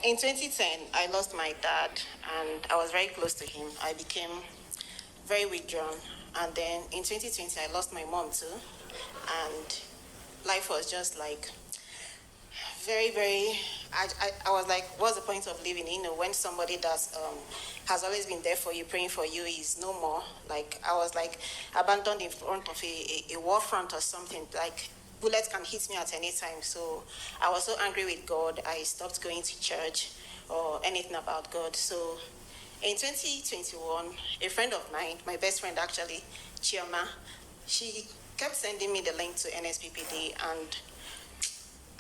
In 2010, I lost my dad, and I was very close to him. I became very withdrawn. And then in 2020, I lost my mom too. And life was just like very, very, I was like, what's the point of living? You know, when somebody that has always been there for you, praying for you is no more. Like, I was like abandoned in front of a war front or something. Like, bullets can hit me at any time. So I was so angry with God, I stopped going to church or anything about God. So in 2021, a friend of mine, my best friend actually, Chioma, she kept sending me the link to NSPPD, and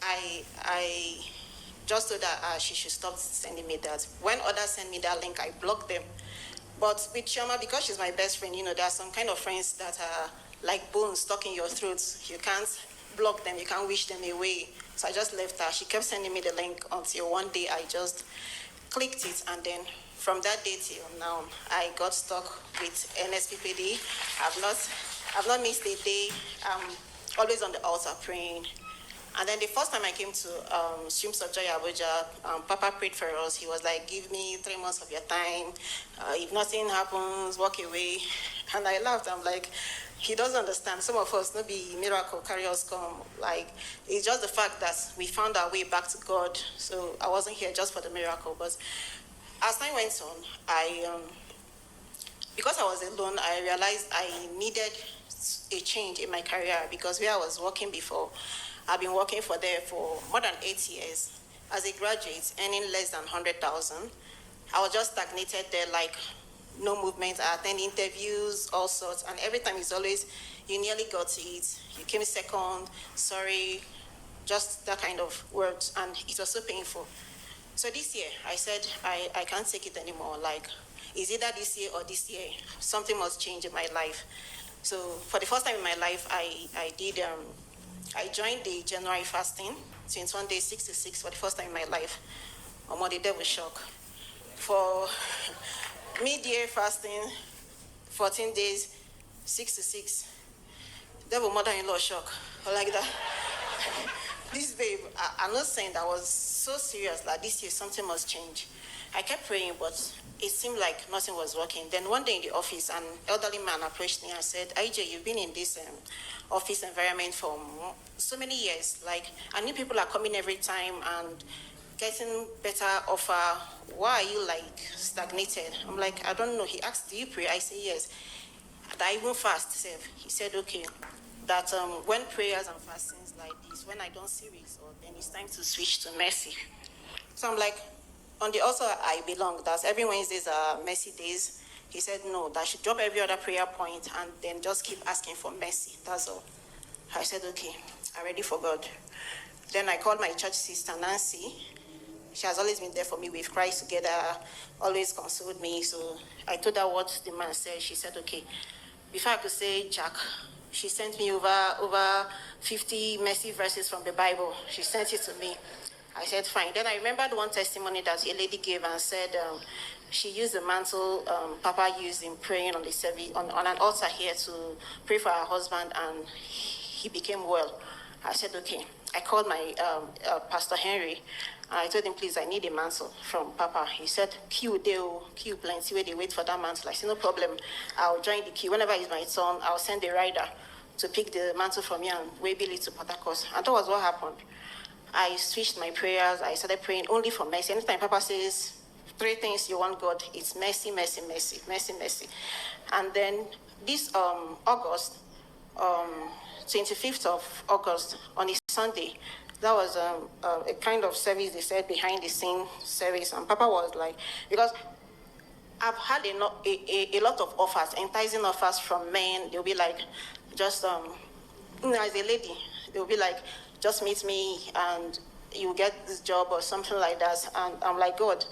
I just told her she should stop sending me that. When others send me that link, I block them. But with Chioma, because she's my best friend, you know, there are some kind of friends that are like bones stuck in your throat. You can't block them, you can't wish them away. So I just left her. She kept sending me the link until one day I just clicked it, and then from that day till now, I got stuck with NSPPD. I've not missed a day. I'm always on the altar praying. And then the first time I came to Streams of Joy Abuja, Papa prayed for us. He was like, give me 3 months of your time. If nothing happens, walk away. And I laughed. I'm like, he doesn't understand. Some of us, no be miracle, carry us come. Like, it's just the fact that we found our way back to God. So I wasn't here just for the miracle. But as time went on, because I was alone, I realized I needed a change in my career, because where I was working before, I've been working for more than 8 years. As a graduate, earning less than 100,000. I was just stagnated there, like no movement. I attend interviews, all sorts, and every time it's always, you nearly got it, you came second, sorry, just that kind of words, and it was so painful. So this year, I said, I can't take it anymore. Like, it's either this year or this year. Something must change in my life. So for the first time in my life, I joined the January fasting, 21 days, 6 to 6, for the first time in my life. I'm on the devil shock. For mid-year fasting, 14 days, 6 to 6, devil mother-in-law shock, like that. This babe, I'm not saying that I was so serious, like this year something must change. I kept praying, but it seemed like nothing was working. Then one day in the office, an elderly man approached me and said, IJ, you've been in this office environment for so many years. Like, I knew people are coming every time and getting better offer. Why are you like stagnated? I'm like, I don't know. He asked, do you pray? I say yes. And I even fast. He said, okay, that when prayers and fastings like this, when I don't see results, then it's time to switch to mercy. So I'm like, on the altar I belong, that's every Wednesdays are mercy days. He said, no, that I should drop every other prayer point and then just keep asking for mercy. That's all. I said, okay, I'm ready for God. Then I called my church sister, Nancy. She has always been there for me. We've cried together, always consoled me. So I told her what the man said. She said, okay. Before I could say Jack, she sent me over 50 mercy verses from the Bible. She sent it to me. I said, fine. Then I remembered one testimony that a lady gave and said she used the mantle Papa used in praying on the service, on an altar here to pray for her husband, and he became well. I said, okay. I called my Pastor Henry, and I told him, please, I need a mantle from Papa. He said, queue plenty where they wait for that mantle. I said, no problem. I'll join the queue. Whenever it's my turn, I'll send a rider to pick the mantle from me and way Billy to Port Harcourt. And that was what happened. I switched my prayers. I started praying only for mercy. Anytime Papa says 3 things you want God, it's mercy, mercy, mercy, mercy, mercy. And then this August, 25th of August, on a Sunday, that was a kind of service, they said, behind the scene service. And Papa was like, because I've had a lot of offers, enticing offers from men. They'll be like, just, as a lady, they'll be like, just meet me and you get this job or something like that. And I'm like, God,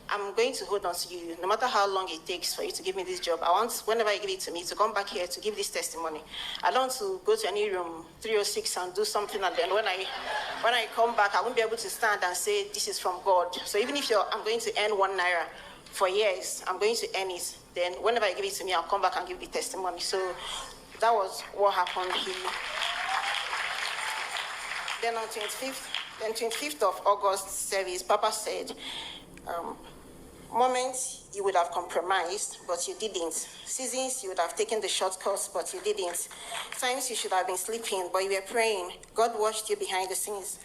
I'm going to hold on to you, no matter how long it takes for you to give me this job. I want, whenever you give it to me, to come back here to give this testimony. I don't want to go to any room 306 and do something, and then when I come back, I won't be able to stand and say, this is from God. So even if I'm going to earn 1 naira for years, I'm going to earn it. Then whenever I give it to me, I'll come back and give the testimony. So that was what happened here. Then on 25th Then 25th of August service, Papa said, moments you would have compromised, but you didn't. Seasons you would have taken the shortcuts, but you didn't. Times you should have been sleeping, but you were praying. God watched you behind the scenes.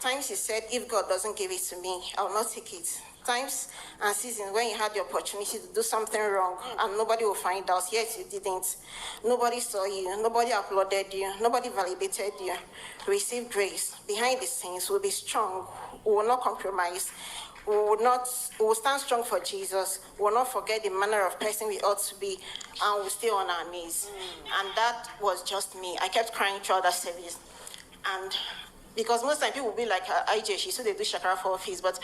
Times you said, if God doesn't give it to me, I will not take it. Times and seasons when you had the opportunity to do something wrong and nobody will find out, yet you didn't. Nobody saw you, nobody applauded you, nobody validated you. Receive grace. Behind the scenes, we'll be strong, we will not compromise. We will stand strong for Jesus. We will not forget the manner of person we ought to be, and we'll stay on our knees. And that was just me. I kept crying throughout that service. And because most time people will be like, IJ, she said they do shakara for office, but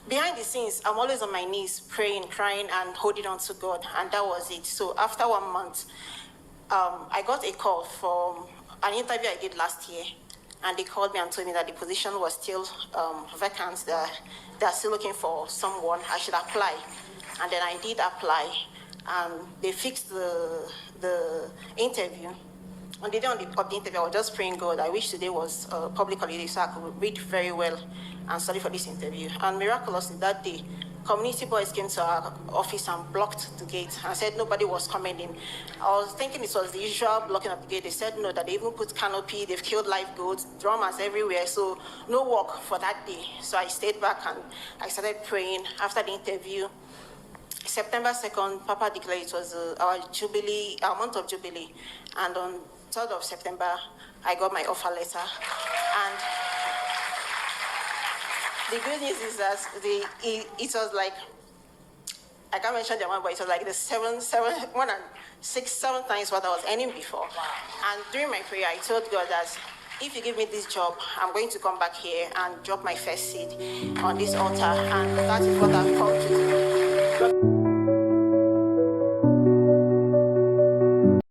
behind the scenes, I'm always on my knees, praying, crying, and holding on to God, and that was it. So after 1 month, I got a call from an interview I did last year, and they called me and told me that the position was still vacant. They're still looking for someone. I should apply, and then I did apply, and they fixed the interview. On the day of the interview, I was just praying, God, I wish today was public holiday so I could read very well and study for this interview. And miraculously, that day, community boys came to our office and blocked the gate and said nobody was coming in. I was thinking it was the usual blocking of the gate. They said no, that they even put canopy, they've killed live goats, drummers everywhere, so no work for that day. So I stayed back and I started praying. After the interview, September 2nd, Papa declared it was our Jubilee, our month of Jubilee. And on 3rd of September, I got my offer letter. And the good news is that it was like, I can't mention the amount, but it was like the seven times what I was earning before. Wow. And during my prayer, I told God that if you give me this job, I'm going to come back here and drop my first seed on this altar. And that is what I've come to do.